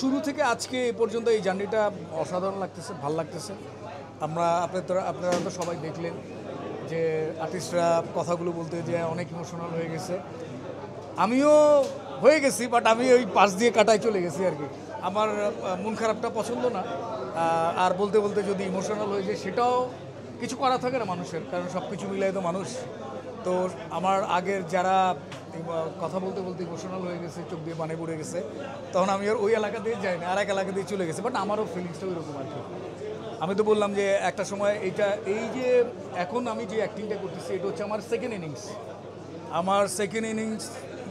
শুরু থেকে আজকে এ পর্যন্ত এই জার্নিটা অসাধারণ লাগতেছে, ভাল লাগতেছে। আপনারা তো সবাই দেখলেন যে আর্টিস্টরা কথাগুলো বলতে যে অনেক ইমোশনাল হয়ে গেছে। আমিও হয়ে গেছি, বাট আমি ওই পাশ দিয়ে কাটায় চলে গেছি আর কি। আমার মন খারাপটা পছন্দ না, আর বলতে বলতে যদি ইমোশনাল হয়ে যায় সেটাও কিছু করা থাকে না মানুষের, কারণ সব কিছু মিলাই তো মানুষ। তো আমার আগের যারা কথা বলতে বলতে ইমোশনাল হয়ে গেছে, চোখ দিয়ে পানি পড়ে গেছে, তখন আমি আর ওই এলাকা দিয়ে যাই না, আর এক এলাকা দিয়ে চলে গেছে। বাট আমারও ফিলিংসটা ওইরকম আর কি। আমি তো বললাম যে একটা সময় এই যে এখন আমি যে অ্যাক্টিংটা করতেছি, এটা হচ্ছে আমার সেকেন্ড ইনিংস। আমার সেকেন্ড ইনিংস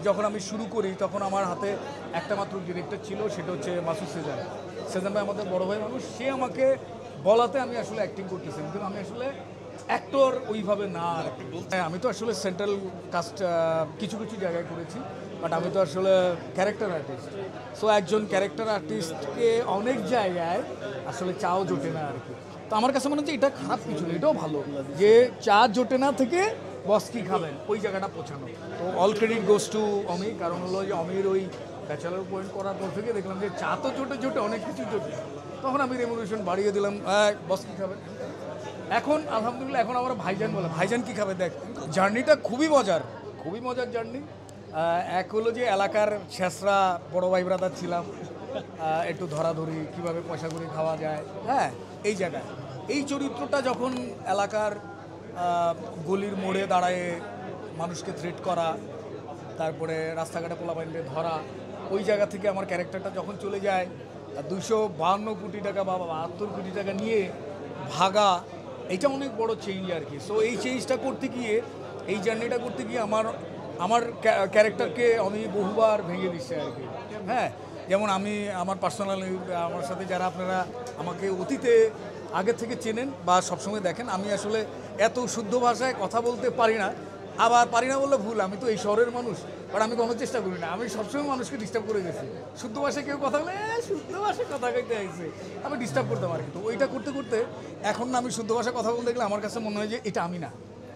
যখন আমি শুরু করি তখন আমার হাতে একটা মাত্র ডিরেক্টর ছিল, সেটা হচ্ছে মাসুদ সেজান। সেজান ভাই আমাদের বড় ভাই মানুষ, সে আমাকে বলাতে আমি আসলে অ্যাক্টিং করতেছি, কিন্তু আমি আসলে অ্যাক্টর ওইভাবে না আর কি। হ্যাঁ, আমি তো আসলে সেন্ট্রাল কাস্ট কিছু কিছু জায়গায় করেছি, বাট আমি তো আসলে ক্যারেক্টার আর্টিস্ট। সো একজন ক্যারেক্টার আর্টিস্টকে অনেক জায়গায় আসলে চাও জোটে না আর কি। তো আমার কাছে মনে হচ্ছে এটা খারাপ কিছু না, এটাও ভালো যে চা জোটে না থেকে বস কী খাবেন ওই জায়গাটা পৌঁছানো। তো অল ক্রেডিট গোস টু অমি, কারণ হলো যে অমির ওই ব্যাচেলার পয়েন্ট করার পর থেকে দেখলাম যে চা তো জোটে জোটে অনেক কিছু জোটে, তখন আমি রেমুনেশন বাড়িয়ে দিলাম, বস কী খাবেন। এখন আলহামদুলিল্লাহ এখন আমার ভাইজান বলে, ভাইজান কী খাবে। দেখ, জার্নিটা খুবই মজার জার্নি। এক হলো যে এলাকার ছেঁচড়া বড় ভাই ব্রাদার ছিলাম, একটু ধরাধরি কীভাবে পয়সা করে খাওয়া যায়, হ্যাঁ এই জায়গায় এই চরিত্রটা যখন এলাকার গলির মোড়ে দাঁড়ায় মানুষকে থ্রেট করা, তারপরে রাস্তাঘাটে পোলাপাইনকে ধরা, ওই জায়গা থেকে আমার ক্যারেক্টারটা যখন চলে যায় 252 কোটি টাকা বা 72 কোটি টাকা নিয়ে ভাগা, এটা অনেক বড় চেঞ্জ আর কি। সো এই চেঞ্জটা করতে গিয়ে, এই জার্নিটা করতে গিয়ে আমার ক্যারেক্টারকে আমি বহুবার ভেঙে দিচ্ছে আর কি। হ্যাঁ, যেমন আমি আমার পার্সোনালি আমার সাথে যারা আপনারা আমাকে অতীতে আগে থেকে চেনেন বা সবসময় দেখেন, আমি আসলে এত শুদ্ধ ভাষায় কথা বলতে পারি না। আবার পারি না বললে ভুল, আমি তো এই শহরের মানুষ, বাট আমি কোনো চেষ্টা করি না। আমি সবসময় মানুষকে ডিস্টার্ব করে গেছি। শুদ্ধ ভাষায় কেউ কথা বলে শুদ্ধ ভাষায় কথা কইতে আইছে, আমি ডিস্টার্ব করতাম আর কি। তো ওইটা করতে করতে এখন না আমি শুদ্ধ ভাষায় কথা বলতে গেলে আমার কাছে মনে হয় যে এটা আমি না,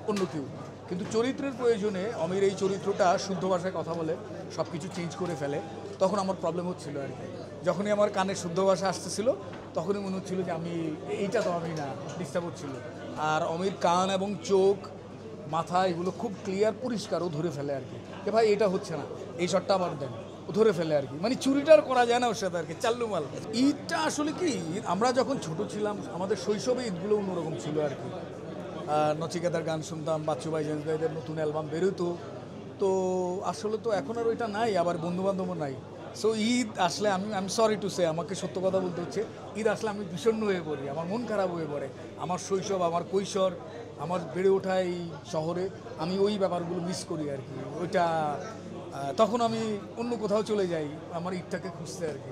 অন্য কেউ। কিন্তু চরিত্রের প্রয়োজনে অমির এই চরিত্রটা শুদ্ধ ভাষায় কথা বলে সব কিছু চেঞ্জ করে ফেলে, তখন আমার প্রবলেম হচ্ছিল আর কি। যখনই আমার কানে শুদ্ধ ভাষা আসতেছিল তখনই মনে হচ্ছিল যে এইটা তো আমি না, ডিস্টার্ব হচ্ছিল। আর অমির কান এবং চোখ মাথা এগুলো খুব ক্লিয়ার পরিষ্কার, ও ধরে ফেলে আর কি, যে ভাই এটা হচ্ছে না, এই শটটা আবার দেন, ও ধরে ফেলে আর কি। মানে চুরিটার করা যায় না ওর সাথে আর কি, চাল্লু মাল। ঈদটা আসলে কি, আমরা যখন ছোট ছিলাম আমাদের শৈশবে ঈদগুলো অন্যরকম ছিল আর কি। নচিকেতার গান শুনতাম, বাচ্চু ভাই জেন্স ভাইদের নতুন অ্যালবাম বেরোতো, তো আসলে তো এখন আর ওইটা নাই, আবার বন্ধুবান্ধবও নাই। সো ঈদ আসলে আমি সরি টু সে, আমাকে সত্য কথা বলতে হচ্ছে, ঈদ আসলে আমি বিষণ্ণ হয়ে পড়ি, আমার মন খারাপ হয়ে পড়ে। আমার শৈশব, আমার কৈশোর, আমার বেড়ে ওঠা এই শহরে আমি ওই ব্যাপারগুলো মিস করি আর কি। ওইটা তখন আমি অন্য কোথাও চলে যাই আমার ঈদটাকে খুঁজতে আর কি।